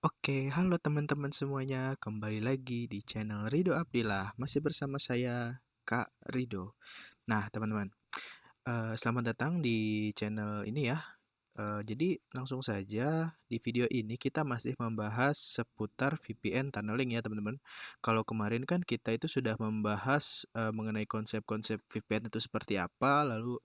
Oke, halo teman-teman semuanya. Kembali lagi di channel Rido Abdillah. Masih bersama saya, Kak Rido. Nah, teman-teman, selamat datang di channel ini ya. Jadi, langsung saja di video ini kita masih membahas seputar VPN tunneling ya, teman-teman. Kalau kemarin kan kita itu sudah membahas mengenai konsep-konsep VPN itu seperti apa, lalu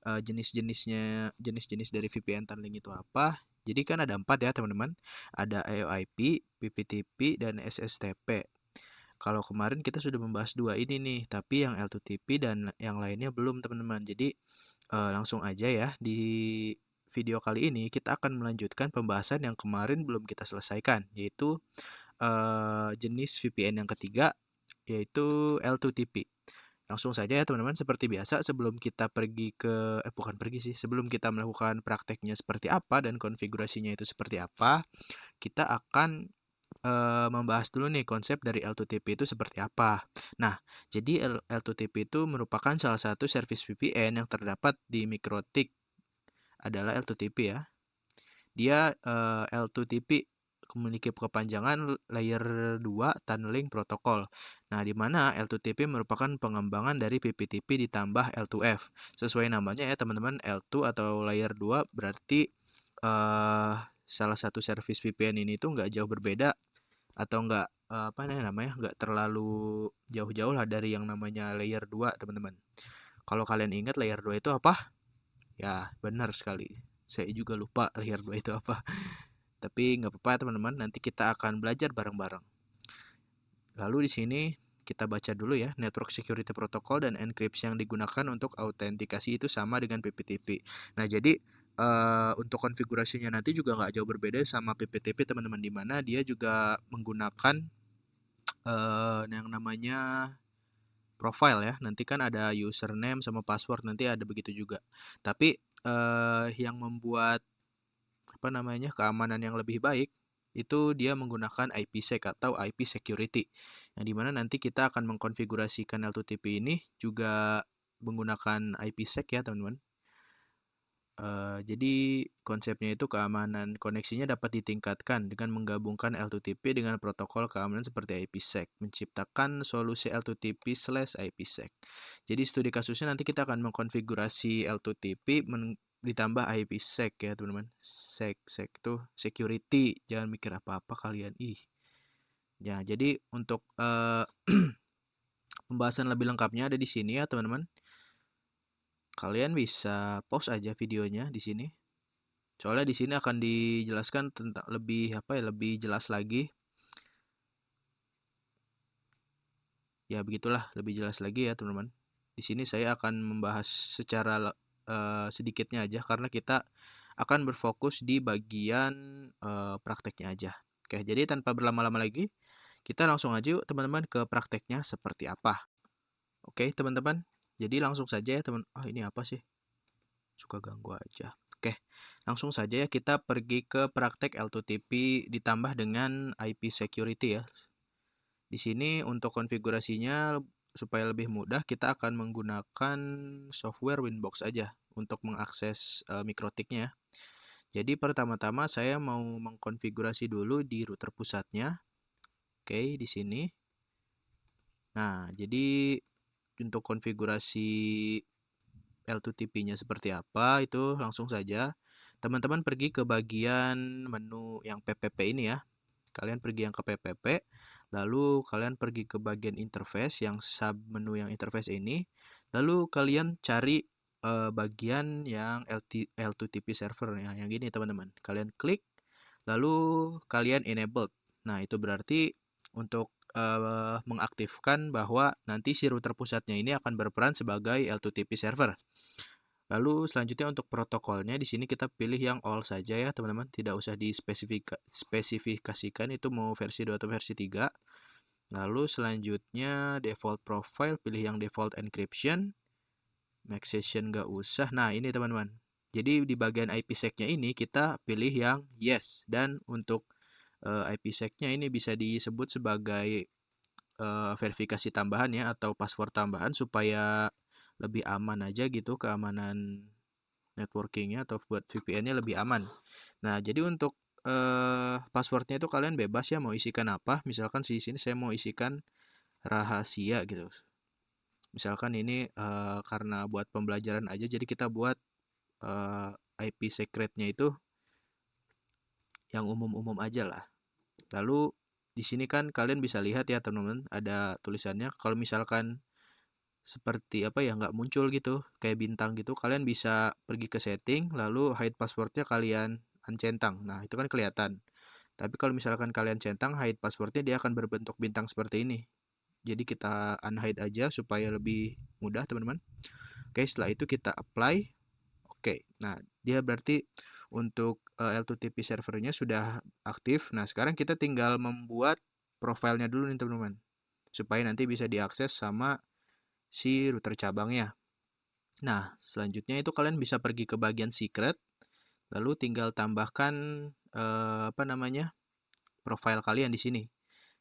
jenis-jenis dari VPN tunneling itu apa. Jadi kan ada 4 ya, teman-teman. Ada AOIP, PPTP, dan SSTP. Kalau kemarin kita sudah membahas dua ini nih, tapi yang L2TP dan yang lainnya belum, teman-teman. Jadi langsung aja ya, di video kali ini kita akan melanjutkan pembahasan yang kemarin belum kita selesaikan, yaitu jenis VPN yang ketiga, yaitu L2TP. Langsung saja ya teman-teman, seperti biasa sebelum kita pergi ke bukan pergi sih, sebelum kita melakukan prakteknya seperti apa dan konfigurasinya itu seperti apa, kita akan membahas dulu nih konsep dari L2TP itu seperti apa. Nah, jadi L2TP itu merupakan salah satu service VPN yang terdapat di MikroTik adalah L2TP ya. Dia L2TP memiliki kepanjangan Layer 2 Tunneling Protocol. Nah, di mana L2TP merupakan pengembangan dari PPTP ditambah L2F. Sesuai namanya ya teman-teman, L2 atau Layer 2 berarti salah satu service VPN ini tuh nggak jauh berbeda atau nggak apa namanya, nggak terlalu jauh-jauh lah dari yang namanya Layer 2, teman-teman. Kalau kalian ingat Layer 2 itu apa? Ya, benar sekali. Saya juga lupa Layer 2 itu apa. Tapi nggak apa-apa teman-teman, nanti kita akan belajar bareng-bareng. Lalu di sini kita baca dulu ya, Network Security Protocol dan encryption yang digunakan untuk autentikasi itu sama dengan PPTP. Nah, jadi untuk konfigurasinya nanti juga nggak jauh berbeda sama PPTP teman-teman, di mana dia juga menggunakan yang namanya profile ya. Nanti kan ada username sama password, nanti ada begitu juga. Tapi yang membuat apa namanya keamanan yang lebih baik itu dia menggunakan IPsec atau IP security, yang dimana nanti kita akan mengkonfigurasikan L2TP ini juga menggunakan IPsec ya teman-teman. Jadi konsepnya itu keamanan koneksinya dapat ditingkatkan dengan menggabungkan L2TP dengan protokol keamanan seperti IPsec, menciptakan solusi L2TP/IPsec. Jadi studi kasusnya nanti kita akan mengkonfigurasi L2TP ditambah IPsec ya teman-teman. Sec tuh security, jangan mikir apa-apa kalian. Ih. Ya, jadi untuk pembahasan lebih lengkapnya ada di sini ya teman-teman. Kalian bisa pause aja videonya di sini. Soalnya di sini akan dijelaskan tentang lebih apa ya, lebih jelas lagi. Ya begitulah, lebih jelas lagi ya teman-teman. Di sini saya akan membahas secara sedikitnya aja karena kita akan berfokus di bagian prakteknya aja. Oke, jadi tanpa berlama-lama lagi, kita langsung aja yuk teman-teman ke prakteknya seperti apa. Oke, teman-teman. Jadi langsung saja ya teman. Ini apa sih? Suka ganggu aja. Oke, langsung saja ya kita pergi ke praktek L2TP ditambah dengan IP security ya. Di sini untuk konfigurasinya supaya lebih mudah kita akan menggunakan software Winbox aja untuk mengakses MikroTik-nya. Jadi pertama-tama saya mau mengkonfigurasi dulu di router pusatnya. Oke, di sini. Nah, jadi untuk konfigurasi L2TP-nya seperti apa itu langsung saja teman-teman pergi ke bagian menu yang PPP ini ya. Kalian pergi yang ke PPP, lalu kalian pergi ke bagian interface yang sub menu yang interface ini, lalu kalian cari bagian yang L2TP server ya, yang gini teman-teman. Kalian klik, lalu kalian enabled. Nah, itu berarti untuk mengaktifkan bahwa nanti si router pusatnya ini akan berperan sebagai L2TP server. Lalu selanjutnya untuk protokolnya di sini kita pilih yang all saja ya teman-teman, tidak usah dispesifikasikan itu mau versi 2 atau versi 3. Lalu selanjutnya default profile, pilih yang default encryption. Make session nggak usah. Nah, ini teman-teman. Jadi di bagian IPsec-nya ini kita pilih yang yes, dan untuk IPsec-nya ini bisa disebut sebagai verifikasi tambahan ya atau password tambahan supaya lebih aman aja gitu, keamanan networkingnya atau buat VPN-nya lebih aman. Nah, jadi untuk passwordnya itu kalian bebas ya mau isikan apa. Misalkan di sini saya mau isikan rahasia gitu. Misalkan ini karena buat pembelajaran aja, jadi kita buat IP secretnya itu yang umum-umum aja lah. Lalu di sini kan kalian bisa lihat ya teman-teman, ada tulisannya. Kalau misalkan seperti apa ya, nggak muncul gitu kayak bintang gitu, kalian bisa pergi ke setting lalu hide passwordnya kalian uncentang. Nah itu kan kelihatan. Tapi kalau misalkan kalian centang hide passwordnya, dia akan berbentuk bintang seperti ini. Jadi kita unhide aja supaya lebih mudah teman-teman. Oke, setelah itu kita apply. Oke, nah dia berarti untuk L2TP servernya sudah aktif. Nah sekarang kita tinggal membuat profilnya dulu nih teman-teman, supaya nanti bisa diakses sama si router cabangnya. Nah, selanjutnya itu kalian bisa pergi ke bagian secret, lalu tinggal tambahkan apa namanya, profile kalian di sini.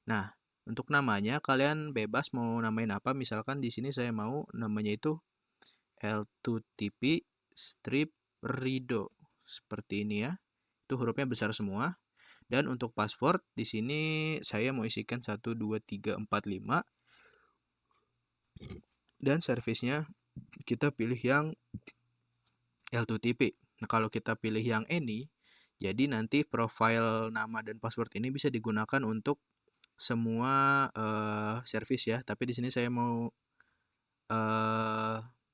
Nah, untuk namanya kalian bebas mau namain apa. Misalkan di sini saya mau namanya itu L2TP strip Rido seperti ini ya. Itu hurufnya besar semua. Dan untuk password di sini saya mau isikan 12345 dan servisnya kita pilih yang L2TP. Nah, kalau kita pilih yang any, jadi nanti profile nama dan password ini bisa digunakan untuk semua service ya. Tapi di sini saya mau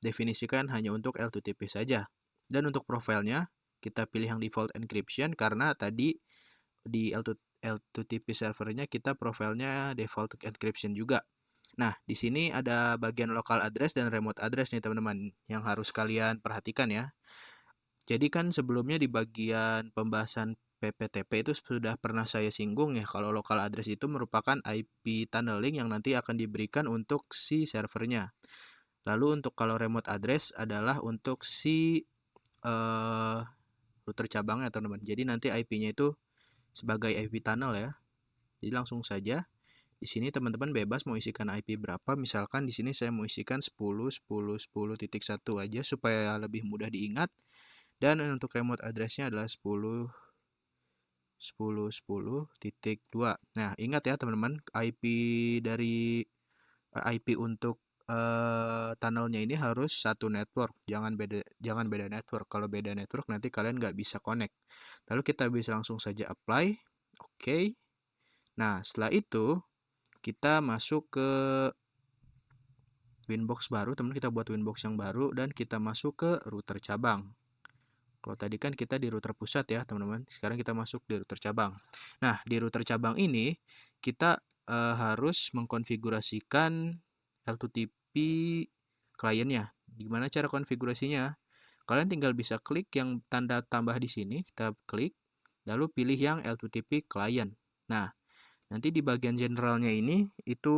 definisikan hanya untuk L2TP saja. Dan untuk profilnya kita pilih yang default encryption karena tadi di L2TP servernya kita profilnya default encryption juga. Nah, di sini ada bagian local address dan remote address nih teman-teman yang harus kalian perhatikan ya. Jadi kan sebelumnya di bagian pembahasan PPTP itu sudah pernah saya singgung ya, kalau local address itu merupakan IP tunneling yang nanti akan diberikan untuk si servernya. Lalu untuk kalau remote address adalah untuk si router cabangnya teman-teman. Jadi nanti IP-nya itu sebagai IP tunnel ya. Jadi langsung saja di sini teman-teman bebas mau isikan IP berapa. Misalkan di sini saya mau isikan 10.10.10.1 aja supaya lebih mudah diingat. Dan untuk remote address-nya adalah 10.10.10.2. Nah, ingat ya teman-teman, IP untuk tunnelnya ini harus satu network, jangan beda network. Kalau beda network nanti kalian nggak bisa connect. Lalu kita bisa langsung saja apply. Oke. Nah, setelah itu kita masuk ke Winbox baru, teman, kita buat Winbox yang baru dan kita masuk ke router cabang. Kalau tadi kan kita di router pusat ya, teman-teman. Sekarang kita masuk di router cabang. Nah, di router cabang ini kita harus mengkonfigurasikan L2TP kliennya. Gimana cara konfigurasinya? Kalian tinggal bisa klik yang tanda tambah di sini, kita klik, lalu pilih yang L2TP client. Nah, nanti di bagian generalnya ini itu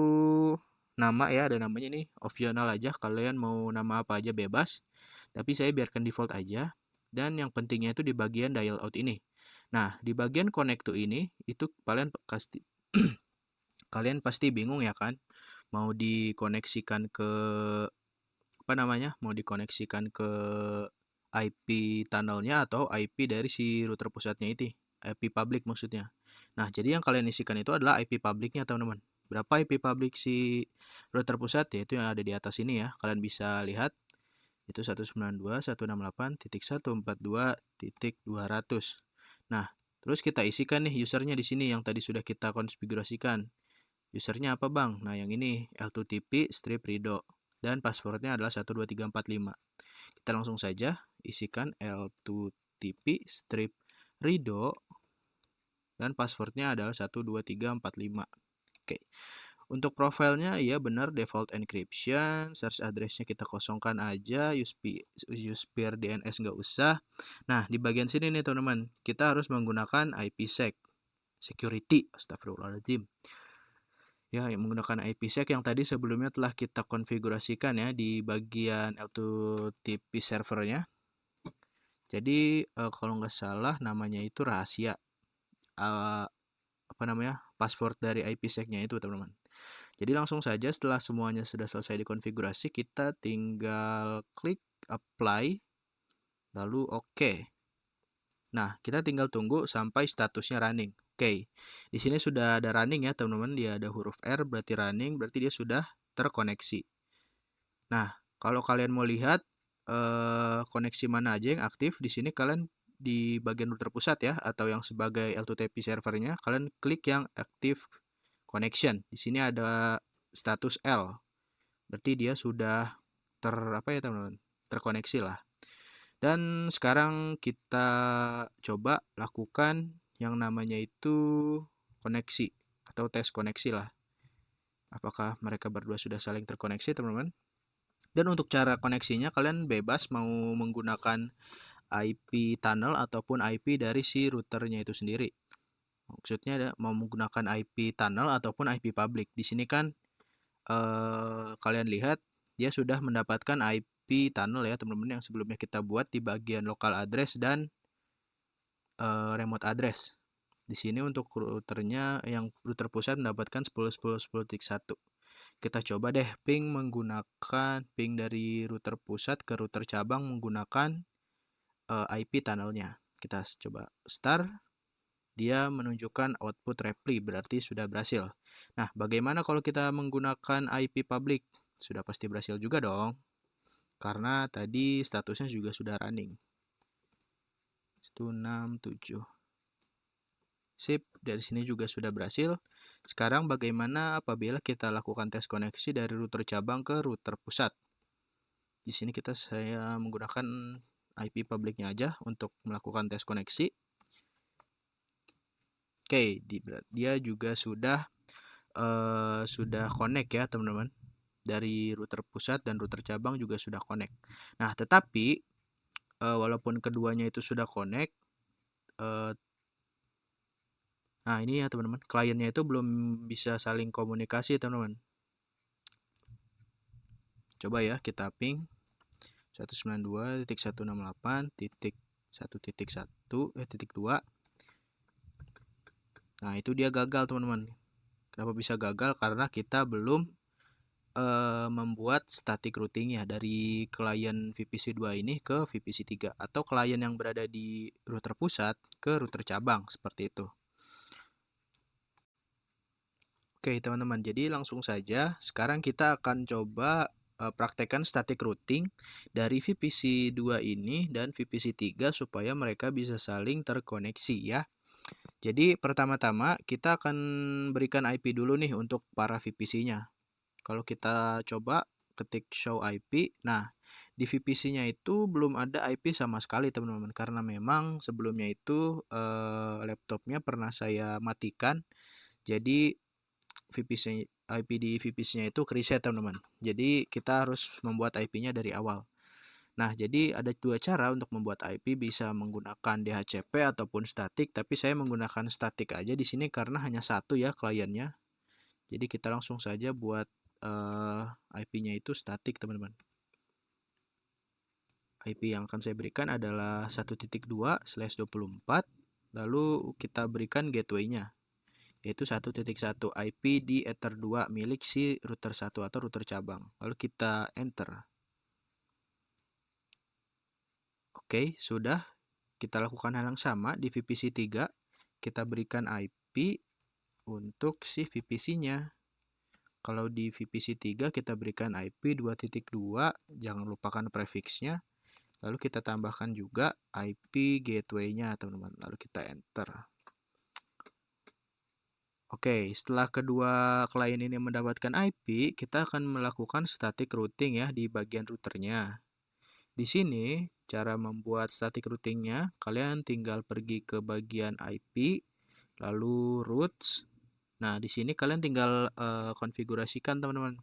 nama ya, ada namanya nih, optional aja. Kalian mau nama apa aja bebas. Tapi saya biarkan default aja. Dan yang pentingnya itu di bagian dial out ini. Nah, di bagian connect to ini itu kalian pasti bingung ya kan? Mau dikoneksikan ke apa namanya? Mau dikoneksikan ke IP tunnelnya atau IP dari si router pusatnya itu. IP public maksudnya. Nah, jadi yang kalian isikan itu adalah IP publicnya teman-teman. Berapa IP public si router pusat ya, itu yang ada di atas ini ya. Kalian bisa lihat itu 192.168.142.200. Nah, terus kita isikan nih usernya di sini yang tadi sudah kita konfigurasikan. Usernya apa bang? Nah, yang ini L2TP strip Rido dan passwordnya adalah 12345. Kita langsung saja isikan L2TP strip Rido dan passwordnya adalah 12345. Oke. Untuk profilnya ya benar default encryption, search address-nya kita kosongkan aja, use peer DNS nggak usah. Nah, di bagian sini nih teman-teman, kita harus menggunakan IPsec security, astagfirullahaladzim. Ya, yang menggunakan IPsec yang tadi sebelumnya telah kita konfigurasikan ya di bagian L2TP servernya. Jadi kalau nggak salah namanya itu rahasia. Apa namanya? Password dari IPsec-nya itu, teman-teman. Jadi langsung saja setelah semuanya sudah selesai dikonfigurasi, kita tinggal klik apply, lalu oke. Nah, kita tinggal tunggu sampai statusnya running. Oke, di sini sudah ada running ya teman-teman, dia ada huruf R berarti running, berarti dia sudah terkoneksi. Nah, kalau kalian mau lihat koneksi mana aja yang aktif, di sini kalian di bagian router pusat ya, atau yang sebagai L2TP servernya, kalian klik yang active connection. Di sini ada status L, berarti dia sudah apa ya teman-teman, terkoneksi lah. Dan sekarang kita coba lakukan yang namanya itu koneksi atau tes koneksi lah. Apakah mereka berdua sudah saling terkoneksi, teman-teman? Dan untuk cara koneksinya kalian bebas mau menggunakan IP tunnel ataupun IP dari si routernya itu sendiri. Maksudnya ada mau menggunakan IP tunnel ataupun IP public. Di sini kan kalian lihat dia sudah mendapatkan IP tunnel ya teman-teman, yang sebelumnya kita buat di bagian local address dan remote address. Di sini untuk routernya yang router pusat mendapatkan 10.10.10.1. Kita coba deh ping dari router pusat ke router cabang menggunakan IP tunnelnya. Kita coba start, dia menunjukkan output reply, berarti sudah berhasil. Nah, bagaimana kalau kita menggunakan IP public? Sudah pasti berhasil juga dong, karena tadi statusnya juga sudah running. 167. Sip, dari sini juga sudah berhasil. Sekarang bagaimana apabila kita lakukan tes koneksi dari router cabang ke router pusat? Di sini saya menggunakan IP publiknya aja untuk melakukan tes koneksi. Oke, dia juga sudah connect ya teman-teman. Dari router pusat dan router cabang juga sudah connect. Nah, tetapi walaupun keduanya itu sudah connect, nah ini ya teman-teman, kliennya itu belum bisa saling komunikasi teman-teman. Coba ya kita ping 192.168.1.1.2. Nah, itu dia gagal teman-teman. Kenapa bisa gagal? Karena kita belum membuat static routingnya dari klien VPC 2 ini ke VPC 3 atau klien yang berada di router pusat ke router cabang, seperti itu. Oke teman-teman, jadi langsung saja sekarang kita akan coba praktekkan static routing dari VPC 2 ini dan VPC 3 supaya mereka bisa saling terkoneksi ya. Jadi pertama-tama kita akan berikan IP dulu nih untuk para VPC-nya. Kalau kita coba ketik show IP, nah di VPC-nya itu belum ada IP sama sekali teman-teman, karena memang sebelumnya itu laptopnya pernah saya matikan, jadi VPC IP di VPC-nya itu reset teman-teman. Jadi kita harus membuat IP-nya dari awal. Nah, jadi ada dua cara untuk membuat IP, bisa menggunakan DHCP ataupun static, tapi saya menggunakan static aja di sini karena hanya satu ya kliennya. Jadi kita langsung saja buat IP-nya itu static teman-teman. IP yang akan saya berikan adalah 1.2/24, lalu kita berikan gateway-nya, yaitu 1.1 IP di Ether 2 milik si router 1 atau router cabang. Lalu kita enter. Oke, sudah. Kita lakukan hal yang sama di VPC 3. Kita berikan IP untuk si VPC-nya. Kalau di VPC 3 kita berikan IP 2.2, jangan lupakan prefixnya. Lalu kita tambahkan juga IP gateway-nya, teman-teman. Lalu kita enter. Oke, setelah kedua klien ini mendapatkan IP, kita akan melakukan static routing ya di bagian routernya. Di sini, cara membuat static routingnya, kalian tinggal pergi ke bagian IP, lalu routes. Nah, di sini kalian tinggal konfigurasikan teman-teman.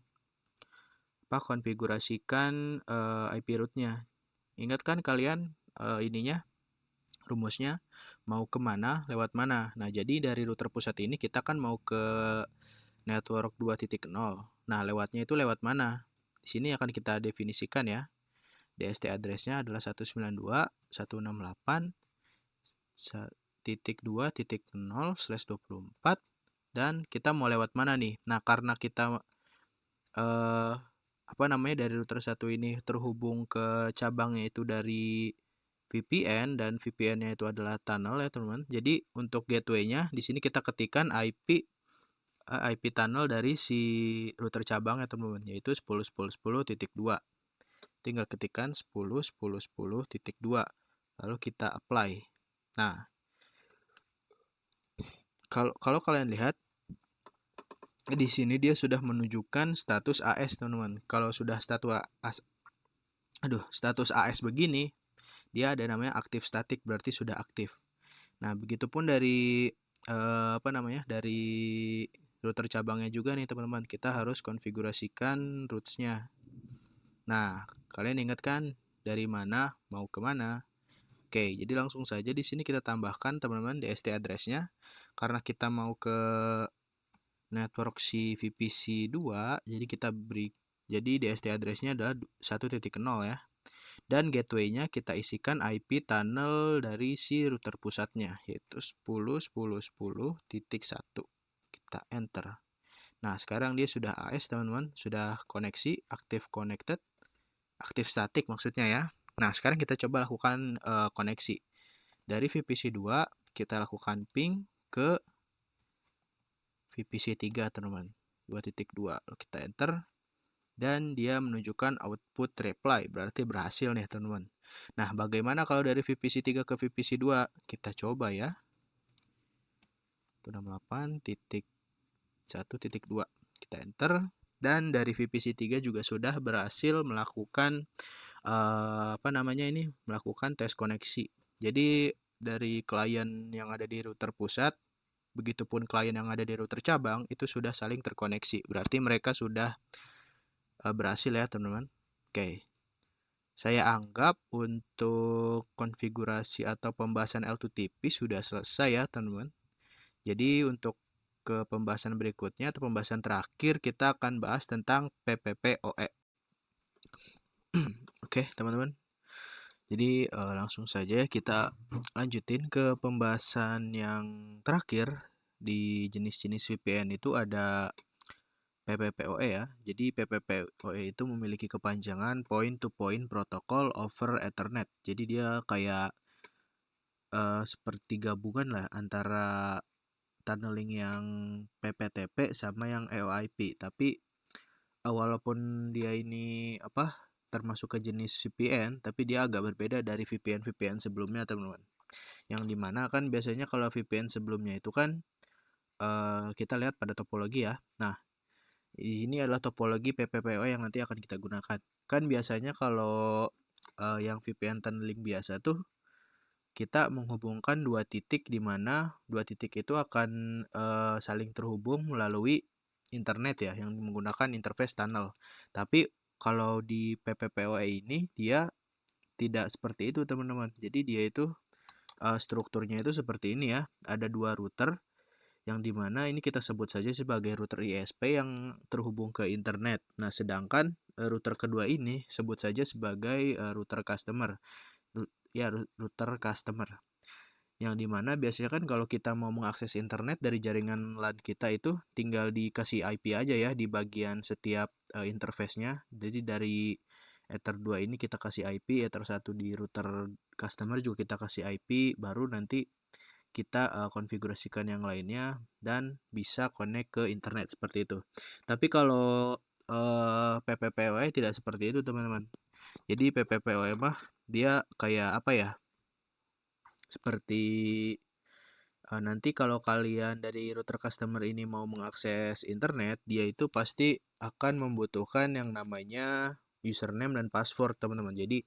Konfigurasikan IP route-nya. Ingat kan kalian rumusnya mau kemana, lewat mana. Nah, jadi dari router pusat ini kita kan mau ke network 2.0. Nah, lewatnya itu lewat mana? Di sini akan kita definisikan ya. DST address-nya adalah 192.168.2.0/24 dan kita mau lewat mana nih? Nah, karena kita dari router 1 ini terhubung ke cabangnya itu dari VPN dan VPN-nya itu adalah tunnel ya teman-teman. Jadi untuk gateway-nya di sini kita ketikkan IP tunnel dari si router cabang ya teman-teman, yaitu 10.10.10.2. Tinggal ketikkan 10.10.10.2 lalu kita apply. Nah, kalau kalian lihat di sini dia sudah menunjukkan status AS teman-teman. Kalau sudah status AS begini, dia ada namanya aktif statik, berarti sudah aktif. Nah, begitupun dari dari router cabangnya juga nih teman-teman, kita harus konfigurasikan roots-nya. Nah, kalian ingat kan dari mana mau ke mana? Oke, jadi langsung saja di sini kita tambahkan teman-teman DST address-nya. Karena kita mau ke network si VPC 2, jadi kita beri DST address-nya adalah 1.0 ya. Dan gateway-nya kita isikan IP tunnel dari si router pusatnya, yaitu 10.10.10.1. Kita enter. Nah, sekarang dia sudah AS teman-teman, sudah koneksi, aktif connected, aktif statik maksudnya ya. Nah, sekarang kita coba lakukan koneksi. Dari VPC 2, kita lakukan ping ke VPC 3 teman-teman, 2.2. Lalu kita enter. Dan dia menunjukkan output reply, berarti berhasil nih teman-teman. Nah, bagaimana kalau dari VPC 3 ke VPC 2? Kita coba ya. 168.1.2. Kita enter. Dan dari VPC 3 juga sudah berhasil melakukan melakukan tes koneksi. Jadi dari klien yang ada di router pusat, begitupun klien yang ada di router cabang itu sudah saling terkoneksi. Berarti mereka sudah berhasil ya teman-teman. Oke, saya anggap untuk konfigurasi atau pembahasan L2TP sudah selesai ya teman-teman. Jadi untuk ke pembahasan berikutnya atau pembahasan terakhir kita akan bahas tentang PPPoE. Oke teman-teman, jadi langsung saja kita lanjutin ke pembahasan yang terakhir. Di jenis-jenis VPN itu ada PPPoE ya. Jadi PPPoE itu memiliki kepanjangan Point to Point Protocol over Ethernet. Jadi dia kayak seperti gabungan lah antara tunneling yang PPTP sama yang EOIP. Tapi walaupun dia ini termasuk ke jenis VPN, tapi dia agak berbeda dari VPN sebelumnya teman-teman. Yang dimana kan biasanya kalau VPN sebelumnya itu kan kita lihat pada topologi ya. Nah, ini adalah topologi PPPoE yang nanti akan kita gunakan. Kan biasanya kalau yang VPN tunneling biasa tuh kita menghubungkan dua titik di mana dua titik itu akan saling terhubung melalui internet ya yang menggunakan interface tunnel. Tapi kalau di PPPoE ini dia tidak seperti itu teman-teman. Jadi dia itu strukturnya itu seperti ini ya. Ada dua router yang dimana ini kita sebut saja sebagai router ISP yang terhubung ke internet. Nah, sedangkan router kedua ini sebut saja sebagai router customer. Router customer. Yang dimana biasanya kan kalau kita mau mengakses internet dari jaringan LAN kita itu tinggal dikasih IP aja ya di bagian setiap interface-nya. Jadi dari Ether 2 ini kita kasih IP, Ether 1 di router customer juga kita kasih IP, baru nanti kita konfigurasikan yang lainnya dan bisa connect ke internet seperti itu. Tapi kalau PPPoE tidak seperti itu teman-teman. Jadi PPPoE mah dia kayak apa ya? Seperti nanti kalau kalian dari router customer ini mau mengakses internet, dia itu pasti akan membutuhkan yang namanya username dan password teman-teman. Jadi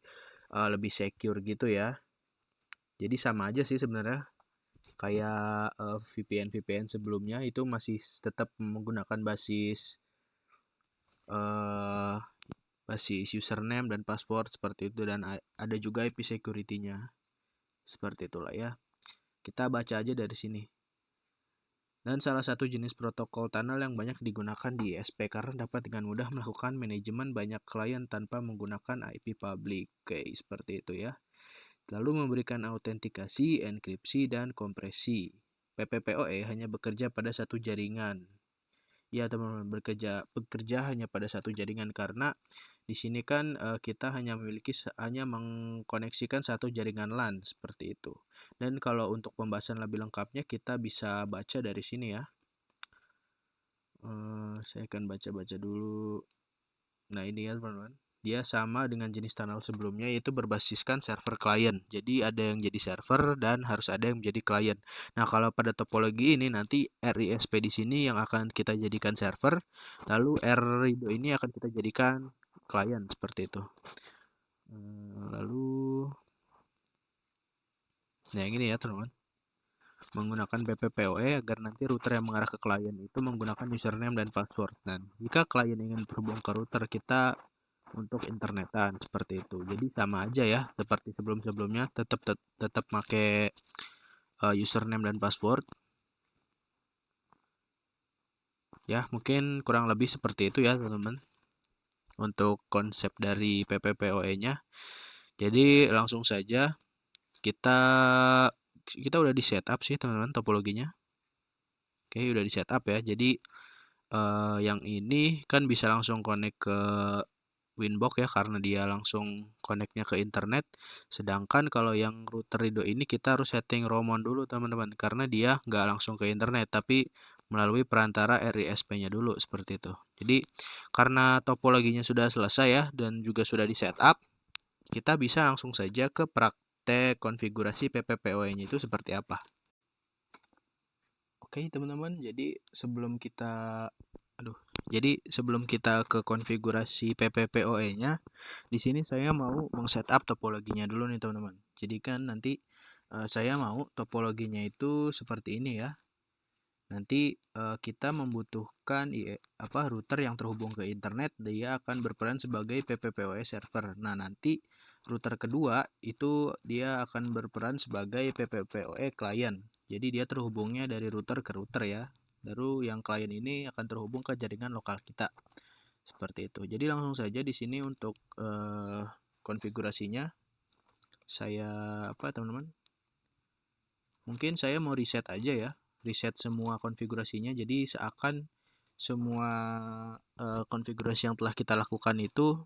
lebih secure gitu ya. Jadi sama aja sih sebenarnya kayak VPN sebelumnya itu masih tetap menggunakan basis username dan password seperti itu, dan ada juga IP security-nya seperti itulah ya. Kita baca aja dari sini. Dan salah satu jenis protokol tunnel yang banyak digunakan di ISP karena dapat dengan mudah melakukan manajemen banyak klien tanpa menggunakan IP public. Oke, seperti itu ya. Lalu memberikan autentikasi, enkripsi, dan kompresi. PPPoE hanya bekerja pada satu jaringan. Ya teman-teman, bekerja hanya pada satu jaringan karena Di sini kan kita hanya mengkoneksikan satu jaringan LAN seperti itu. Dan kalau untuk pembahasan lebih lengkapnya kita bisa baca dari sini ya. Saya akan baca-baca dulu. Nah ini ya teman-teman. Dia sama dengan jenis tunnel sebelumnya, yaitu berbasiskan server klien. Jadi ada yang jadi server dan harus ada yang menjadi klien. Nah kalau pada topologi ini nanti RISP di sini yang akan kita jadikan server, lalu RRIDO ini akan kita jadikan klien seperti itu. Lalu, nah yang ini ya teman-teman, menggunakan PPPoE agar nanti router yang mengarah ke klien itu menggunakan username dan password. Dan jika klien ingin terhubung ke router kita untuk internetan seperti itu. Jadi sama aja ya seperti sebelum-sebelumnya, tetap pakai username dan password. Ya, mungkin kurang lebih seperti itu ya teman-teman untuk konsep dari PPPoE-nya. Jadi langsung saja kita kita udah di setup sih teman-teman topologinya. Oke, udah di setup ya. Jadi yang ini kan bisa langsung connect ke Winbox ya karena dia langsung connectnya ke internet. Sedangkan kalau yang router Rido ini kita harus setting ROMON dulu teman-teman karena dia nggak langsung ke internet tapi melalui perantara RISP-nya dulu seperti itu. Jadi karena topologinya sudah selesai ya dan juga sudah di setup, kita bisa langsung saja ke praktek konfigurasi PPPoE-nya itu seperti apa. Oke teman-teman, jadi sebelum kita ke konfigurasi PPPoE-nya, di sini saya mau meng-setup topologinya dulu nih teman-teman. Jadi kan nanti saya mau topologinya itu seperti ini ya. Nanti kita membutuhkan router yang terhubung ke internet, dia akan berperan sebagai PPPoE server. Nah, nanti router kedua itu dia akan berperan sebagai PPPoE client. Jadi dia terhubungnya dari router ke router ya. Baru yang klien ini akan terhubung ke jaringan lokal kita. Seperti itu. Jadi langsung saja di sini untuk konfigurasinya saya teman-teman? Mungkin saya mau reset aja ya. Reset semua konfigurasinya. Jadi seakan semua konfigurasi yang telah kita lakukan itu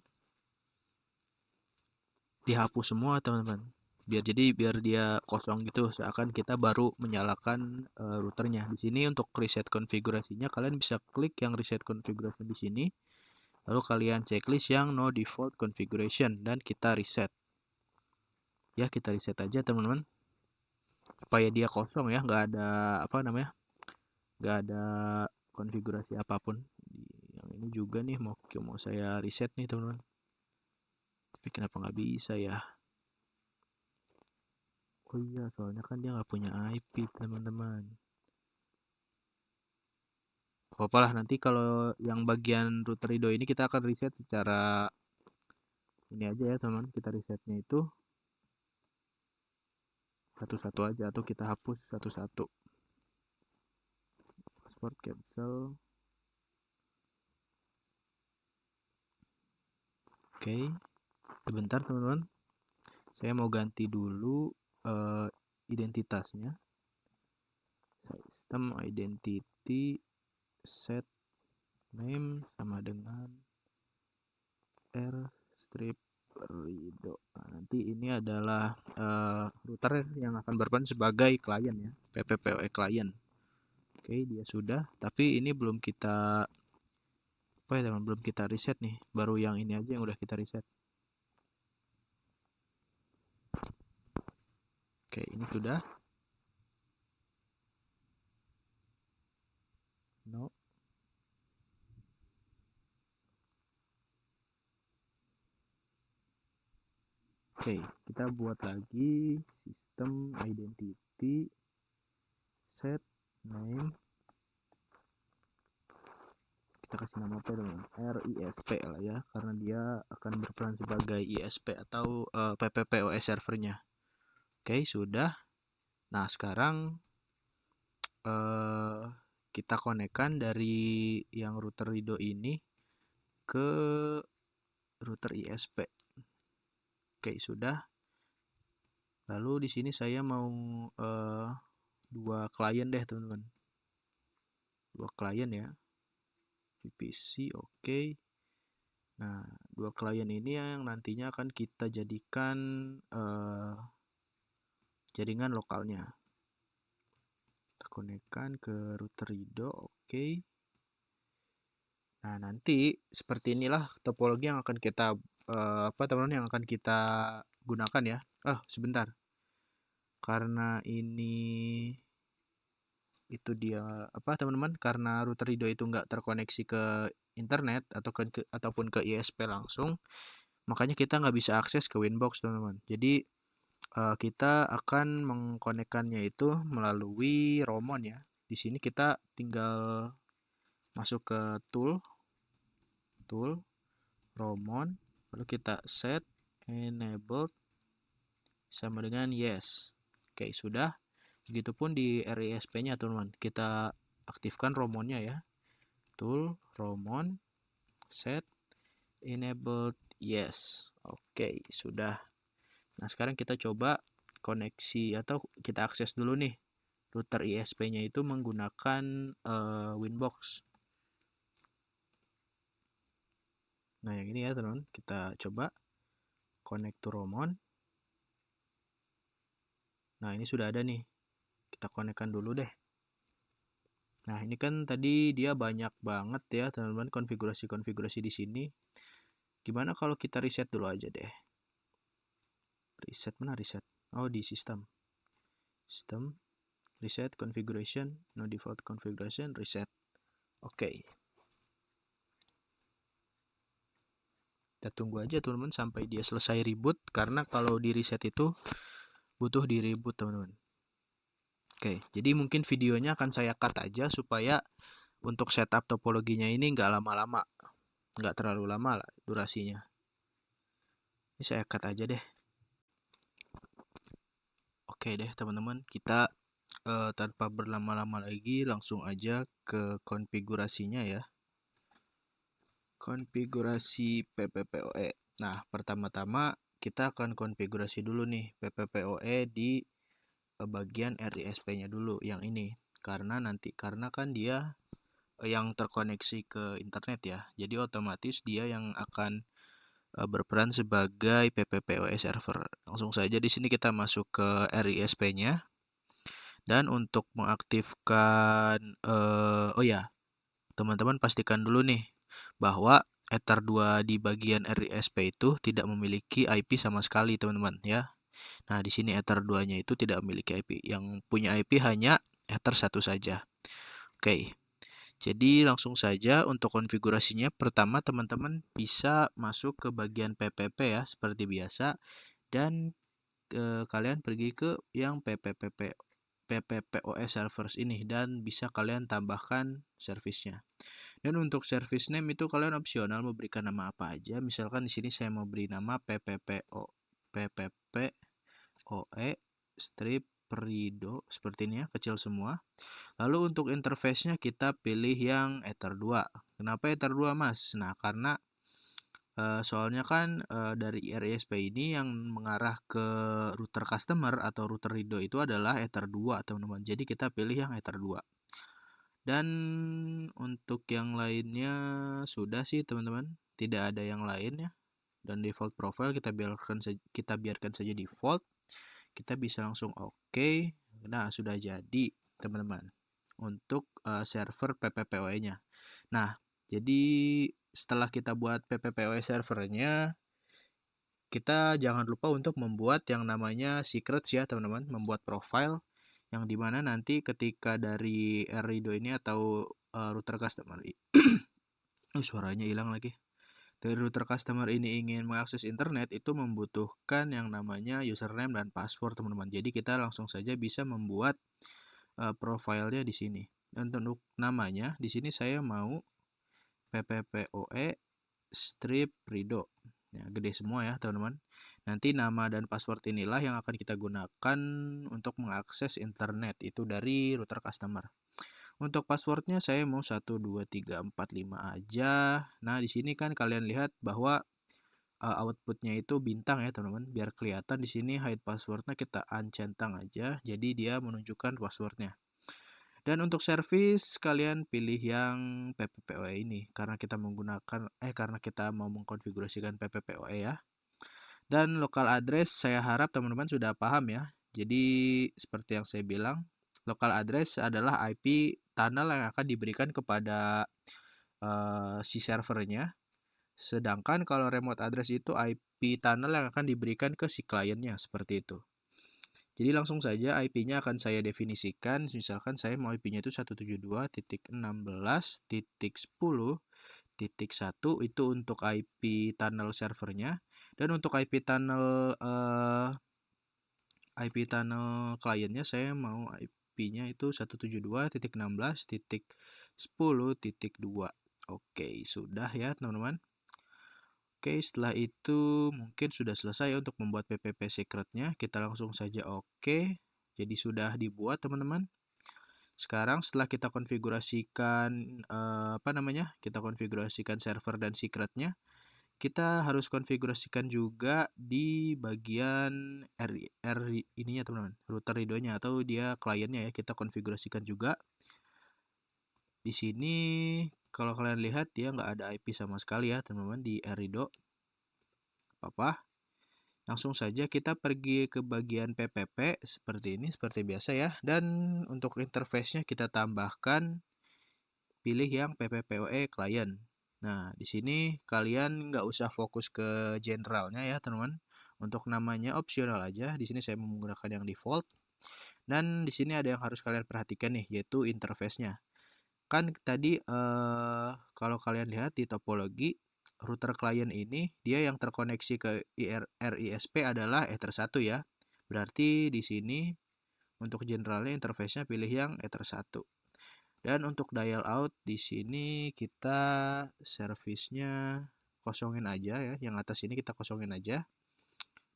dihapus semua teman-teman. Biar dia kosong gitu, seakan kita baru menyalakan routernya. Di sini untuk reset konfigurasinya kalian bisa klik yang reset konfigurasi di sini. Lalu kalian checklist yang no default configuration dan kita reset. Ya, kita reset aja teman-teman. Supaya dia kosong ya, nggak ada nggak ada konfigurasi apapun. Yang ini juga nih mau saya reset nih teman-teman. Tapi kenapa nggak bisa ya? Oh iya, soalnya kan dia nggak punya IP teman-teman. Apa lah nanti kalau yang bagian router Rido ini kita akan reset secara ini aja ya teman. Kita resetnya itu satu-satu aja atau kita hapus satu-satu. Password cancel. Oke, sebentar teman-teman. Saya mau ganti dulu identitasnya. Sistem identity set name sama dengan r strip Rido. Nah, nanti ini adalah router yang akan berperan sebagai klien ya, PPPoE klien. Oke, dia sudah, tapi ini belum kita belum kita reset nih. Baru yang ini aja yang udah kita reset. Oke, ini sudah. No. Oke, kita buat lagi sistem identity set name. Kita kasih nama apa dong? RISP lah ya, karena dia akan berperan sebagai ISP atau PPPoE servernya. Oke, sudah. Nah, sekarang kita konekkan dari yang router Rido ini ke router ISP. Oke, sudah. Lalu di sini saya mau dua klien deh, teman-teman. Dua klien ya. VPC, oke. Nah, dua klien ini yang nantinya akan kita jadikan jaringan lokalnya. Kita konekkan ke router Rido, oke. Nah, nanti seperti inilah topologi yang akan kita teman-teman yang akan kita gunakan ya. Sebentar. Karena ini itu dia teman-teman, karena router Rido itu nggak terkoneksi ke internet ataupun ke ISP langsung, makanya kita nggak bisa akses ke Winbox teman-teman. Jadi kita akan mengkonekkannya itu melalui Romon ya. Di sini kita tinggal masuk ke tool Romon, lalu kita set enabled sama dengan yes. Oke, sudah. Begitupun di RISP-nya teman-teman. Kita aktifkan Romonnya ya. Tool Romon set enabled yes. Oke, sudah. Nah, sekarang kita coba koneksi atau kita akses dulu nih router ISP-nya itu menggunakan Winbox. Nah, yang ini ya teman-teman, kita coba connect to Romon. Nah, ini sudah ada nih. Kita konekkan dulu deh. Nah, ini kan tadi dia banyak banget ya teman-teman konfigurasi-konfigurasi di sini. Gimana kalau kita reset dulu aja deh. Reset mana reset? Oh, di sistem. Sistem, reset configuration, no default configuration, reset. Oke. Kita tunggu aja teman-teman sampai dia selesai reboot, karena kalau di reset itu butuh di reboot teman-teman. Oke, jadi mungkin videonya akan saya cut aja supaya untuk setup topologinya ini nggak lama-lama, nggak terlalu lama lah durasinya. Ini saya cut aja deh. Oke deh teman-teman, kita tanpa berlama-lama lagi langsung aja ke konfigurasinya ya. Konfigurasi PPPoE. Nah, pertama-tama kita akan konfigurasi dulu nih PPPoE di bagian RISP-nya dulu yang ini. Karena kan dia yang terkoneksi ke internet ya. Jadi otomatis dia yang akan berperan sebagai PPPoE server. Langsung saja di sini kita masuk ke RISP-nya. Dan untuk mengaktifkan teman-teman pastikan dulu nih bahwa Ether 2 di bagian RISP itu tidak memiliki IP sama sekali, teman-teman ya. Nah, di sini Ether 2-nya itu tidak memiliki IP. Yang punya IP hanya Ether 1 saja. Oke. Jadi langsung saja untuk konfigurasinya, pertama teman-teman bisa masuk ke bagian PPP ya seperti biasa, dan kalian pergi ke yang PPPoE servers ini dan bisa kalian tambahkan servisnya. Dan untuk service name itu kalian opsional mau berikan nama apa aja. Misalkan di sini saya mau beri nama PPPoE strip Rido seperti ini ya, kecil semua. Lalu untuk interface-nya kita pilih yang Ether 2. Kenapa Ether 2, Mas? Nah, karena soalnya kan dari RISP ini yang mengarah ke router customer atau router Rido itu adalah Ether 2, teman-teman. Jadi kita pilih yang Ether 2. Dan untuk yang lainnya sudah sih, teman-teman. Tidak ada yang lain ya. Dan default profile kita biarkan saja default. Kita bisa langsung oke. Nah, sudah jadi, teman-teman, untuk server PPPoE-nya. Nah, jadi setelah kita buat PPPoE servernya, kita jangan lupa untuk membuat yang namanya secrets ya teman-teman, membuat profile yang dimana nanti ketika dari Rido ini atau router customer suaranya hilang lagi. Dari router customer ini ingin mengakses internet itu membutuhkan yang namanya username dan password teman-teman. Jadi kita langsung saja bisa membuat profilnya di sini. Dan untuk namanya di sini saya mau PPPoE strip Rido. Ya, gede semua ya teman-teman. Nanti nama dan password inilah yang akan kita gunakan untuk mengakses internet itu dari router customer. Untuk passwordnya saya mau 12345 aja. Nah, di sini kan kalian lihat bahwa outputnya itu bintang ya teman-teman. Biar kelihatan di sini hide passwordnya kita uncentang aja. Jadi dia menunjukkan passwordnya. Dan untuk service kalian pilih yang PPPoE ini karena kita mau mengkonfigurasikan PPPoE ya. Dan local address saya harap teman-teman sudah paham ya. Jadi seperti yang saya bilang, local address adalah IP tunnel yang akan diberikan kepada si servernya. Sedangkan kalau remote address itu IP tunnel yang akan diberikan ke si kliennya, seperti itu. Jadi langsung saja IP-nya akan saya definisikan. Misalkan saya mau IP-nya itu 172.16.10.1 itu untuk IP tunnel servernya. Dan untuk IP tunnel kliennya saya mau IP-nya itu 172.16.10.2. Oke, sudah ya teman-teman. Oke, setelah itu mungkin sudah selesai untuk membuat PPP secretnya. Kita langsung saja oke. Jadi sudah dibuat teman-teman. Sekarang setelah kita konfigurasikan kita konfigurasikan server dan secretnya, kita harus konfigurasikan juga di bagian ininya teman-teman, router ridhonya atau dia kliennya ya, kita konfigurasikan juga. Di sini kalau kalian lihat dia nggak ada IP sama sekali ya teman-teman di ridho. Apa? Langsung saja kita pergi ke bagian PPP seperti ini, seperti biasa ya. Dan untuk interface-nya kita tambahkan pilih yang PPPoE client. Nah, di sini kalian nggak usah fokus ke generalnya ya, teman-teman. Untuk namanya opsional aja. Di sini saya menggunakan yang default. Dan di sini ada yang harus kalian perhatikan nih, yaitu interface-nya. Kan tadi kalau kalian lihat di topologi router client ini dia yang terkoneksi ke RISP adalah Ether 1 ya. Berarti di sini untuk generalnya interface-nya pilih yang Ether 1. Dan untuk dial out di sini kita service-nya kosongin aja ya. Yang atas ini kita kosongin aja.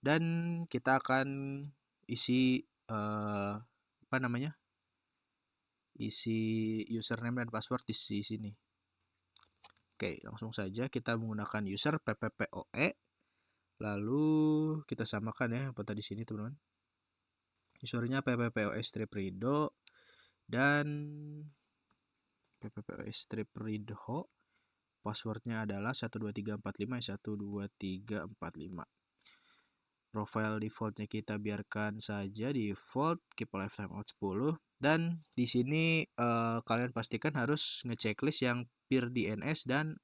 Dan kita akan isi isi username dan password di sini. Oke, langsung saja kita menggunakan user PPPoE. Lalu kita samakan ya apa tadi sini teman-teman. Usernya PPPoE strip ridho dan PPPoE strip ridho. Passwordnya adalah 12345. Profile defaultnya kita biarkan saja default, keep lifetime out 10. Dan di sini kalian pastikan harus ngechecklist yang peer DNS dan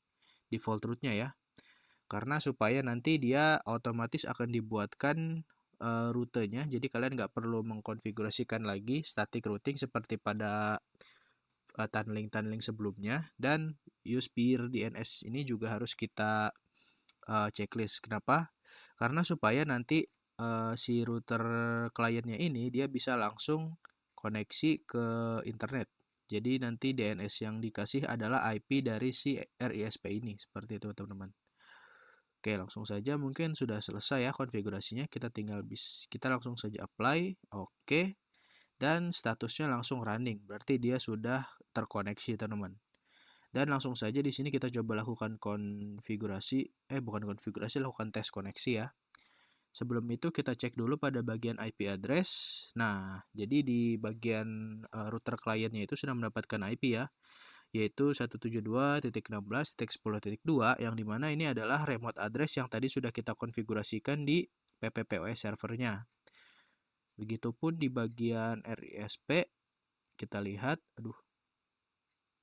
default rootnya ya. Karena supaya nanti dia otomatis akan dibuatkan rutenya, jadi kalian nggak perlu mengkonfigurasikan lagi static routing seperti pada tunneling sebelumnya. Dan use peer DNS ini juga harus kita checklist. Kenapa? Karena supaya nanti si router kliennya ini dia bisa langsung koneksi ke internet. Jadi nanti DNS yang dikasih adalah IP dari si RISP ini. Seperti itu teman-teman. Oke, langsung saja mungkin sudah selesai ya konfigurasinya. Kita langsung saja apply. Oke. Dan statusnya langsung running. Berarti dia sudah terkoneksi, teman-teman. Dan langsung saja di sini kita coba lakukan lakukan tes koneksi ya. Sebelum itu kita cek dulu pada bagian IP address. Nah, jadi di bagian router kliennya itu sudah mendapatkan IP ya, yaitu 172.16.10.2 yang dimana ini adalah remote address yang tadi sudah kita konfigurasikan di PPPoE servernya. Begitupun di bagian RISP kita lihat,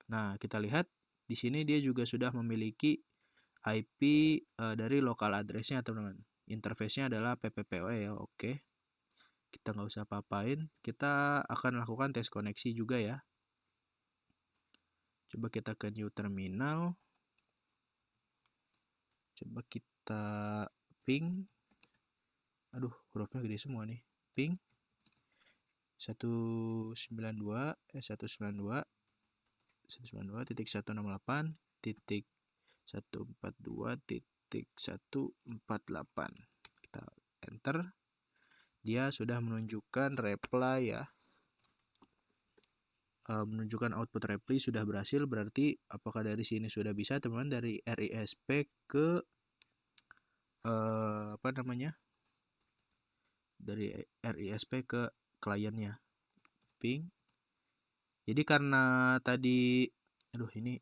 Nah, kita lihat di sini dia juga sudah memiliki IP dari local address-nya, teman-teman. Interface-nya adalah PPPoE ya, oke. Kita nggak usah apa-apain. Kita akan lakukan tes koneksi juga ya. Coba kita ke new terminal. Coba kita ping. Hurufnya gede semua nih. Ping 192.168.142.142.148. Kita enter. Dia sudah menunjukkan reply ya. Menunjukkan output reply sudah berhasil. Berarti apakah dari sini sudah bisa teman-teman dari RISP ke dari RISP ke kliennya. Ping Jadi karena tadi, aduh ini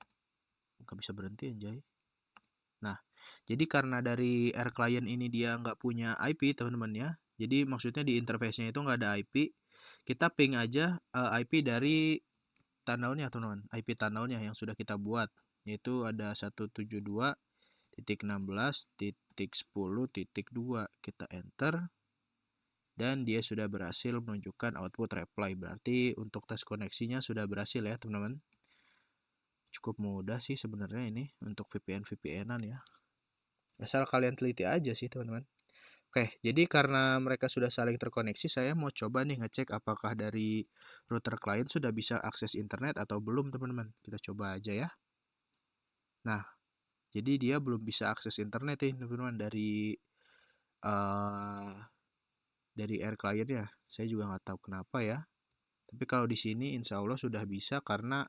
nggak bisa berhenti anjay. Nah, jadi karena dari R client ini dia nggak punya IP teman-teman ya. Jadi maksudnya di interface-nya itu nggak ada IP. Kita ping aja IP dari tunnelnya teman-teman. IP tunnelnya yang sudah kita buat. Yaitu ada 172.16.10.2. Kita enter. Dan dia sudah berhasil menunjukkan output reply. Berarti untuk tes koneksinya sudah berhasil ya teman-teman. Cukup mudah sih sebenarnya ini untuk VPN-VPN-an ya. Asal kalian teliti aja sih teman-teman. Oke, jadi karena mereka sudah saling terkoneksi, saya mau coba nih ngecek apakah dari router client sudah bisa akses internet atau belum teman-teman. Kita coba aja ya. Nah, jadi dia belum bisa akses internet nih teman-teman dari Air client ya. Saya juga nggak tahu kenapa ya. Tapi kalau di sini insya Allah sudah bisa karena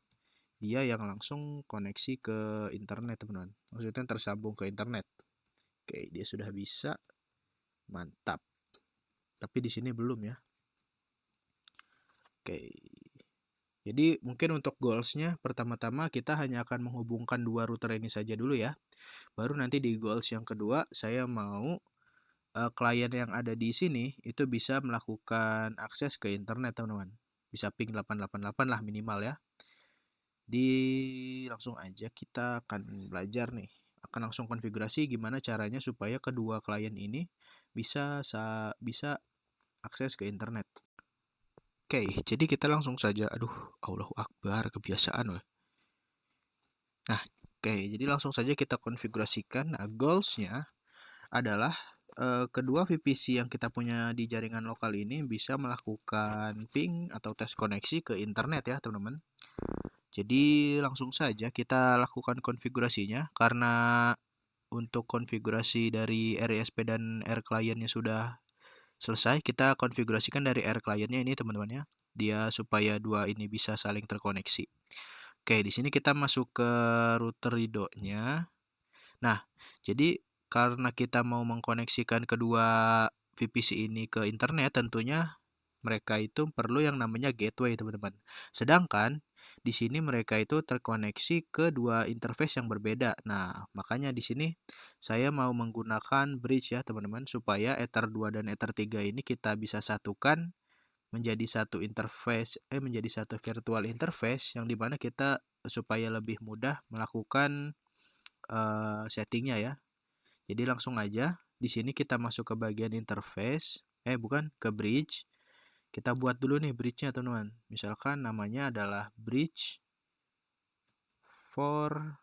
dia yang langsung koneksi ke internet teman-teman. Maksudnya tersambung ke internet. Oke, dia sudah bisa. Mantap. Tapi di sini belum ya. Oke. Jadi mungkin untuk goalsnya pertama-tama kita hanya akan menghubungkan dua router ini saja dulu ya. Baru nanti di goals yang kedua saya mau klien yang ada di sini itu bisa melakukan akses ke internet teman-teman. Bisa ping 888 lah minimal ya. Langsung aja kita akan belajar nih. Akan langsung konfigurasi gimana caranya supaya kedua klien ini bisa akses ke internet. Oke, jadi kita langsung saja. Aduh, Allahu Akbar, kebiasaan weh. Nah, oke, jadi langsung saja kita konfigurasikan. Nah, goalsnya adalah kedua VPC yang kita punya di jaringan lokal ini bisa melakukan ping atau tes koneksi ke internet ya, teman-teman. Jadi langsung saja kita lakukan konfigurasinya karena untuk konfigurasi dari RISP dan R client-nya sudah selesai, kita konfigurasikan dari R client-nya ini teman-teman ya. Dia supaya dua ini bisa saling terkoneksi. Oke, di sini kita masuk ke router Rido-nya. Nah, jadi karena kita mau mengkoneksikan kedua VPC ini ke internet, tentunya mereka itu perlu yang namanya gateway, teman-teman. Sedangkan di sini mereka itu terkoneksi ke dua interface yang berbeda. Nah, makanya di sini saya mau menggunakan bridge ya, teman-teman, supaya Ether 2 dan Ether 3 ini kita bisa satukan menjadi satu interface menjadi satu virtual interface yang dimana kita supaya lebih mudah melakukan settingnya ya. Jadi langsung aja di sini kita masuk ke bagian interface, bukan ke bridge. Kita buat dulu nih bridge-nya teman-teman. Misalkan namanya adalah bridge for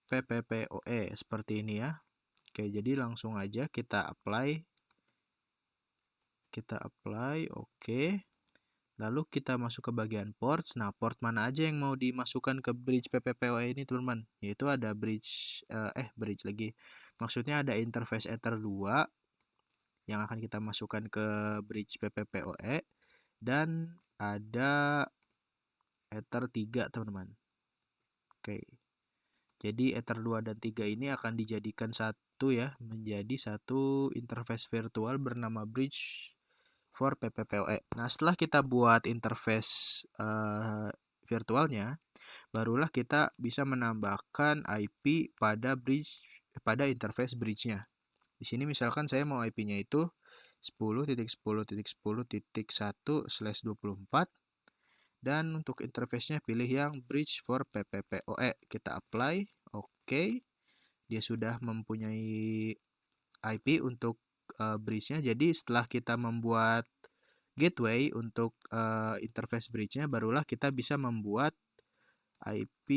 PPPoE seperti ini ya. Oke, jadi langsung aja kita apply. Oke. Lalu kita masuk ke bagian ports. Nah, port mana aja yang mau dimasukkan ke bridge PPPoE ini, teman-teman? Yaitu ada bridge lagi. Maksudnya ada interface Ether 2 yang akan kita masukkan ke bridge PPPoE dan ada Ether 3, teman-teman. Oke. Jadi Ether 2 dan 3 ini akan dijadikan satu ya, menjadi satu interface virtual bernama bridge for PPPoE. Nah, setelah kita buat interface virtualnya, barulah kita bisa menambahkan IP pada interface bridge-nya. Di sini misalkan saya mau IP-nya itu 10.10.10.1/24 dan untuk interface-nya pilih yang bridge for PPPoE. Kita apply, oke. Dia sudah mempunyai IP untuk bridge-nya. Jadi setelah kita membuat gateway untuk interface bridge-nya, barulah kita bisa membuat IP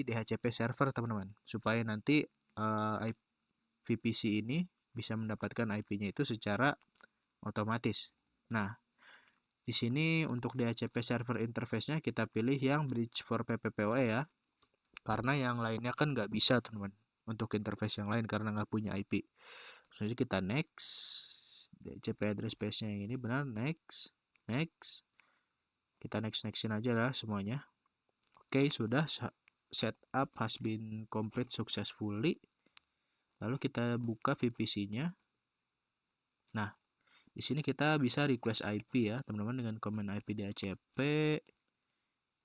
DHCP server, teman-teman, supaya nanti VPC ini bisa mendapatkan IP-nya itu secara otomatis. Nah, di sini untuk DHCP server interface-nya kita pilih yang bridge for PPPoE ya, karena yang lainnya kan nggak bisa, teman-teman, untuk interface yang lain karena nggak punya IP. Jadi kita next, DHCP address space-nya yang ini benar, next. Kita nextin aja lah semuanya. Oke, sudah setup has been complete successfully. Lalu kita buka VPC-nya. Nah, di sini kita bisa request IP ya, teman-teman, dengan command IP DHCP.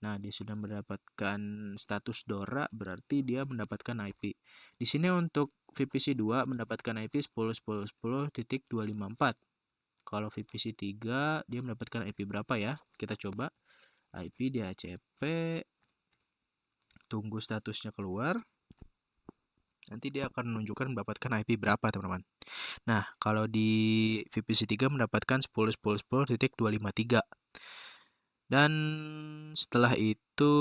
Nah, dia sudah mendapatkan status DORA, berarti dia mendapatkan IP. Di sini untuk VPC 2 mendapatkan IP 10.10.10.254. Kalau VPC 3 dia mendapatkan IP berapa ya? Kita coba. IP DHCP, tunggu statusnya keluar. Nanti dia akan menunjukkan mendapatkan IP berapa, teman-teman. Nah, kalau di VPC 3 mendapatkan 10.10.10.253. Dan setelah itu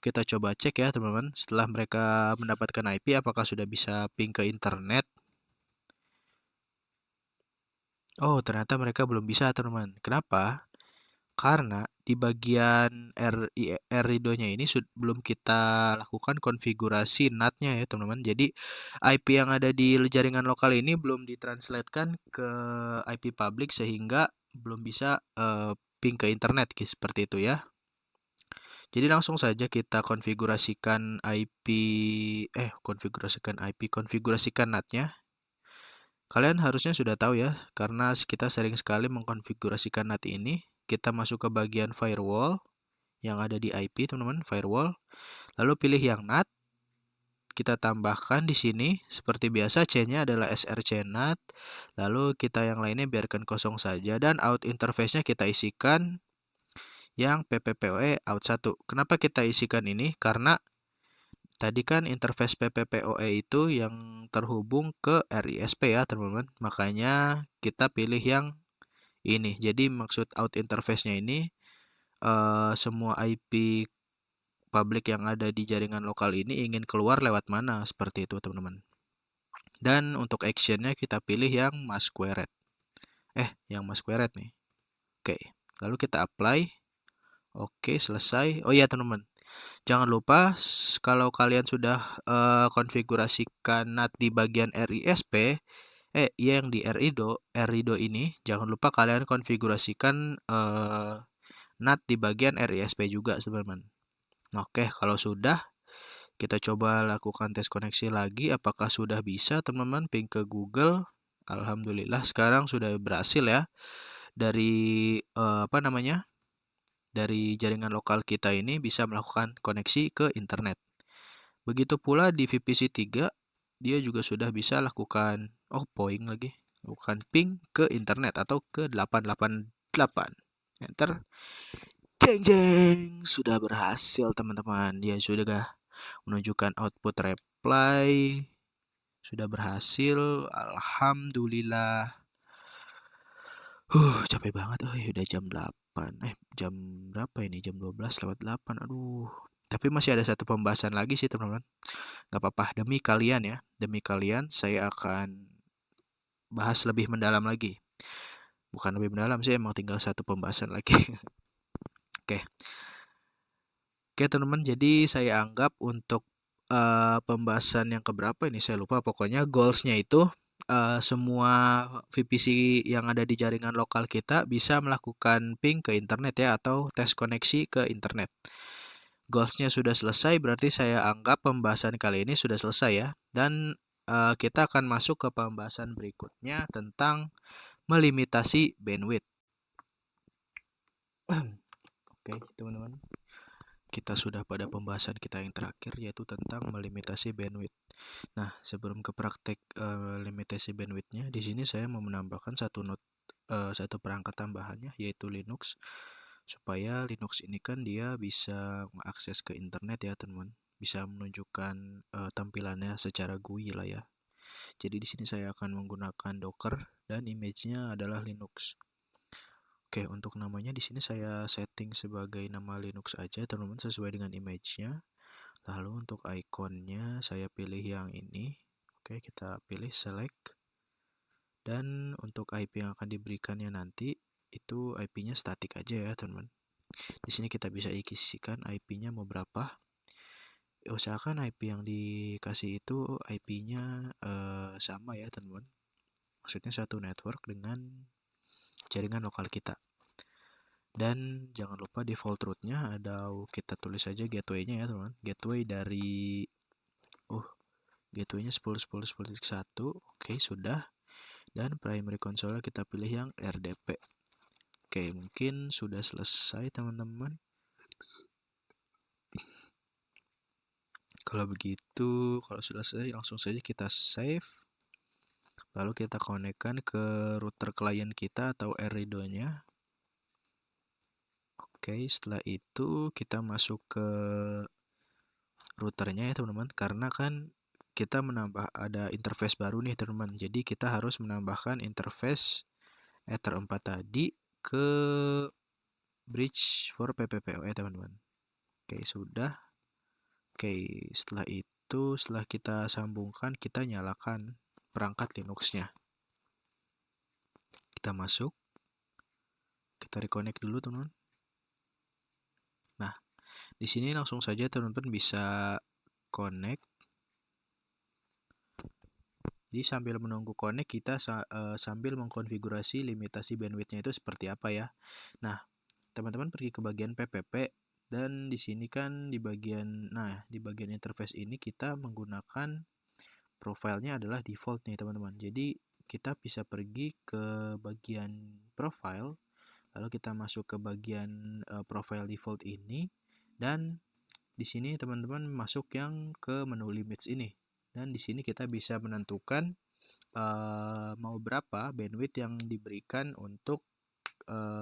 kita coba cek ya teman-teman. Setelah mereka mendapatkan IP, apakah sudah bisa ping ke internet? Oh, ternyata mereka belum bisa teman-teman. Kenapa? Karena di bagian RIDO-nya ini belum kita lakukan konfigurasi NAT-nya ya teman-teman. Jadi IP yang ada di jaringan lokal ini belum ditranslatekan ke IP public sehingga belum bisa ping ke internet seperti itu ya. Jadi langsung saja kita konfigurasikan NAT-nya. Kalian harusnya sudah tahu ya, karena kita sering sekali mengkonfigurasikan NAT ini. Kita masuk ke bagian firewall yang ada di IP, teman-teman, firewall. Lalu pilih yang NAT. Kita tambahkan di sini, seperti biasa C-nya adalah src NAT. Lalu kita yang lainnya biarkan kosong saja, dan out interface-nya kita isikan yang PPPoE out 1. Kenapa kita isikan ini? Karena tadi kan interface PPPoE itu yang terhubung ke RISP ya, teman-teman. Makanya kita pilih yang ini. Jadi maksud out interface-nya ini semua IP public yang ada di jaringan lokal ini ingin keluar lewat mana, seperti itu, teman-teman. Dan untuk action-nya kita pilih yang masquerade. Yang masquerade nih. Oke, lalu kita apply. Oke, selesai. Oh iya, teman-teman. Jangan lupa kalau kalian sudah konfigurasikan NAT di bagian RISP, yang di RIDO ini, jangan lupa kalian konfigurasikan NAT di bagian RISP juga, teman-teman. Oke, kalau sudah, kita coba lakukan tes koneksi lagi. Apakah sudah bisa, teman-teman, ping ke Google? Alhamdulillah, sekarang sudah berhasil ya. Dari dari jaringan lokal kita ini bisa melakukan koneksi ke internet. Begitu pula di VPC 3, dia juga sudah bisa lakukan lakukan ping ke internet atau ke 888. Enter. Jeng jeng, sudah berhasil teman-teman. Dia sudah menunjukkan output reply. Sudah berhasil. Alhamdulillah. Capek banget. Udah jam 8. Jam berapa ini? Jam 12 lewat 8. Aduh. Tapi masih ada satu pembahasan lagi sih, teman-teman. Gak apa-apa, demi kalian ya. Demi kalian, saya akan bahas lebih mendalam lagi. Bukan lebih mendalam sih, emang tinggal satu pembahasan lagi. Oke. Oke, teman-teman. Jadi, saya anggap untuk pembahasan yang keberapa ini, saya lupa. Pokoknya goals-nya itu semua VPC yang ada di jaringan lokal kita bisa melakukan ping ke internet ya, atau tes koneksi ke internet. Goals-nya sudah selesai, berarti saya anggap pembahasan kali ini sudah selesai ya. Dan kita akan masuk ke pembahasan berikutnya tentang melimitasi bandwidth. Oke, teman-teman. Kita sudah pada pembahasan kita yang terakhir, yaitu tentang melimitasi bandwidth. Nah, sebelum ke praktek limitasi bandwidth-nya, di sini saya mau menambahkan satu perangkat tambahannya, yaitu Linux, supaya Linux ini kan dia bisa mengakses ke internet ya, teman-teman. Bisa menunjukkan tampilannya secara GUI lah ya. Jadi di sini saya akan menggunakan Docker dan image-nya adalah Linux. Oke, untuk namanya di sini saya setting sebagai nama Linux aja, teman-teman, sesuai dengan image-nya. Lalu untuk ikonnya saya pilih yang ini. Oke, kita pilih select. Dan untuk IP yang akan diberikannya nanti itu IP-nya statik aja ya, teman-teman. Di sini kita bisa isikan IP-nya mau berapa. Usahakan IP yang dikasih itu IP-nya sama ya, teman-teman. Maksudnya satu network dengan jaringan lokal kita. Dan jangan lupa default root-nya ada, kita tulis saja gateway-nya ya, teman-teman. Gateway dari gateway-nya 10.10.10.1. Oke, sudah. Dan primary console kita pilih yang RDP. Oke, mungkin sudah selesai, teman-teman. Kalau begitu, kalau sudah selesai, langsung saja kita save. Lalu kita konekkan ke router klien kita atau AirRido-nya. Oke, setelah itu kita masuk ke routernya ya teman-teman, karena kan kita menambah ada interface baru nih teman-teman. Jadi kita harus menambahkan interface Ether 4 tadi ke bridge for PPPoE teman-teman. Oke, sudah. Oke, setelah itu setelah kita sambungkan, kita nyalakan perangkat Linux-nya. Kita masuk. Kita reconnect dulu teman-teman. Nah, di sini langsung saja teman-teman bisa connect. Jadi sambil menunggu connect kita sambil mengkonfigurasi limitasi bandwidth-nya itu seperti apa ya. Nah, teman-teman pergi ke bagian PPP dan di sini kan di bagian interface ini kita menggunakan profilnya adalah default nih teman-teman. Jadi kita bisa pergi ke bagian profile, lalu kita masuk ke bagian profile default ini, dan di sini teman-teman masuk yang ke menu limits ini. Dan di sini kita bisa menentukan mau berapa bandwidth yang diberikan untuk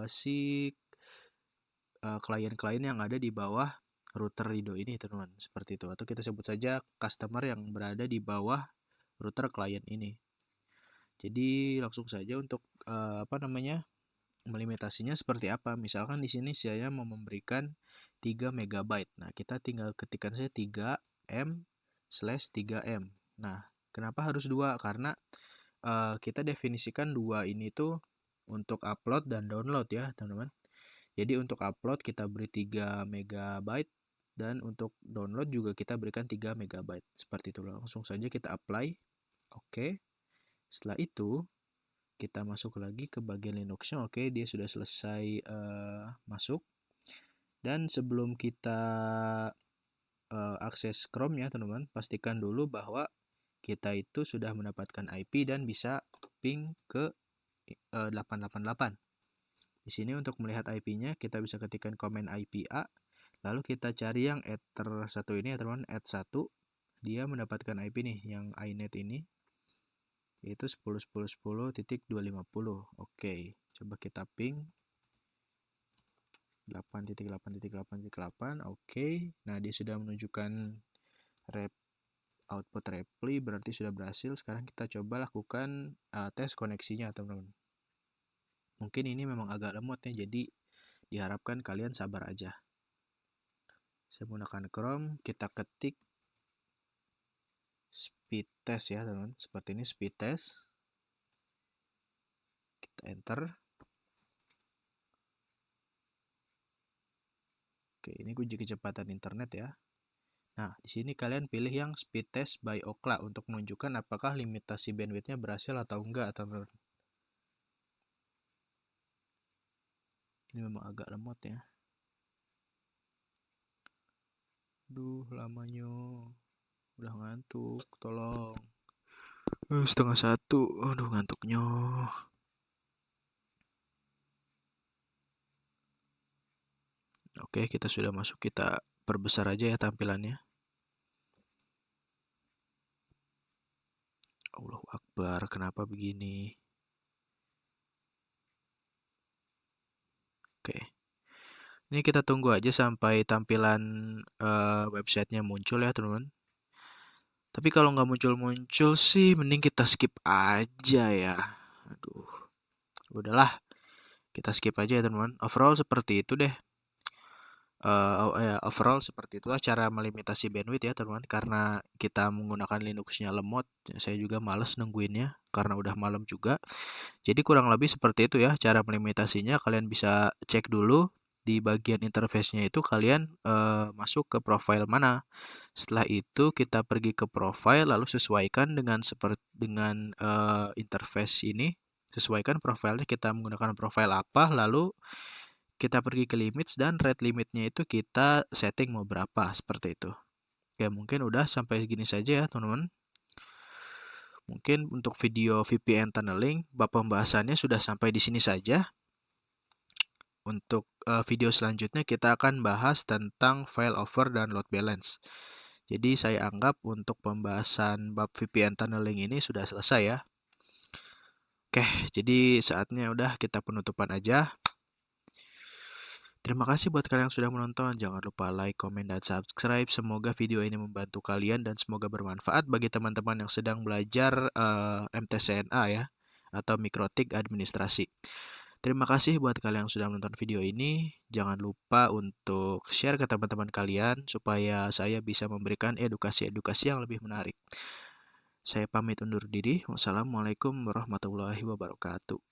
si klien-klien yang ada di bawah router Rido ini teman-teman, seperti itu. Atau kita sebut saja customer yang berada di bawah router klien ini. Jadi langsung saja untuk melimitasinya seperti apa. Misalkan di sini saya mau memberikan 3 MB. Nah, kita tinggal ketikkan saja 3M/3M. Nah, kenapa harus 2? Karena kita definisikan 2 ini tuh untuk upload dan download ya, teman-teman. Jadi untuk upload kita beri 3 MB dan untuk download juga kita berikan 3 MB. Seperti itu. Langsung saja kita apply. Oke. Setelah itu kita masuk lagi ke bagian Linux-nya. Oke, dia sudah selesai masuk. Dan sebelum kita akses Chrome ya teman-teman, pastikan dulu bahwa kita itu sudah mendapatkan IP dan bisa ping ke 888. Di sini untuk melihat IP-nya kita bisa ketikkan komen IP A, lalu kita cari yang Ether 1 ini ya teman-teman, ETH1. Dia mendapatkan IP nih yang iNet ini, yaitu 10.10.10.250. Oke, coba kita ping 8.8.8.8. Oke, nah dia sudah menunjukkan output reply, berarti sudah berhasil. Sekarang kita coba lakukan tes koneksinya teman-teman. Mungkin ini memang agak lemot ya, jadi diharapkan kalian sabar aja. Saya menggunakan Chrome, kita ketik speed test ya teman-teman, seperti ini speed test. Kita enter. Oke, ini kunci kecepatan internet ya. Nah, di sini kalian pilih yang speed test by Ookla untuk menunjukkan apakah limitasi bandwidth-nya berhasil atau enggak, teman-teman. Ini memang agak lemot ya. Duh, lamanya. Udah ngantuk, tolong. 12:30, aduh ngantuknya. Oke, kita sudah masuk, kita perbesar aja ya tampilannya. Allahu Akbar, kenapa begini? Oke. Ini kita tunggu aja sampai tampilan websitenya muncul ya teman-teman. Tapi kalau nggak muncul-muncul sih, mending kita skip aja ya. Aduh, udahlah, kita skip aja ya teman-teman. Overall seperti itu deh. Overall seperti itulah cara melimitasi bandwidth ya teman-teman. Karena kita menggunakan Linux-nya lemot, saya juga males nungguinnya karena udah malam juga. Jadi kurang lebih seperti itu ya cara melimitasinya. Kalian bisa cek dulu di bagian interface-nya itu kalian masuk ke profile mana. Setelah itu kita pergi ke profile lalu sesuaikan dengan interface ini. Sesuaikan profilnya, kita menggunakan profile apa, lalu kita pergi ke limits dan rate limitnya itu kita setting mau berapa, seperti itu. Oke, mungkin udah sampai segini saja ya teman-teman. Mungkin untuk video VPN tunneling, pembahasannya sudah sampai di sini saja. Untuk video selanjutnya kita akan bahas tentang file over dan load balance. Jadi saya anggap untuk pembahasan bab VPN tunneling ini sudah selesai ya. Oke, jadi saatnya udah kita penutupan aja. Terima kasih buat kalian yang sudah menonton. Jangan lupa like, komen, dan subscribe. Semoga video ini membantu kalian dan semoga bermanfaat bagi teman-teman yang sedang belajar MTCNA ya, atau Mikrotik Administrasi. Terima kasih buat kalian yang sudah menonton video ini. Jangan lupa untuk share ke teman-teman kalian supaya saya bisa memberikan edukasi-edukasi yang lebih menarik. Saya pamit undur diri. Wassalamualaikum warahmatullahi wabarakatuh.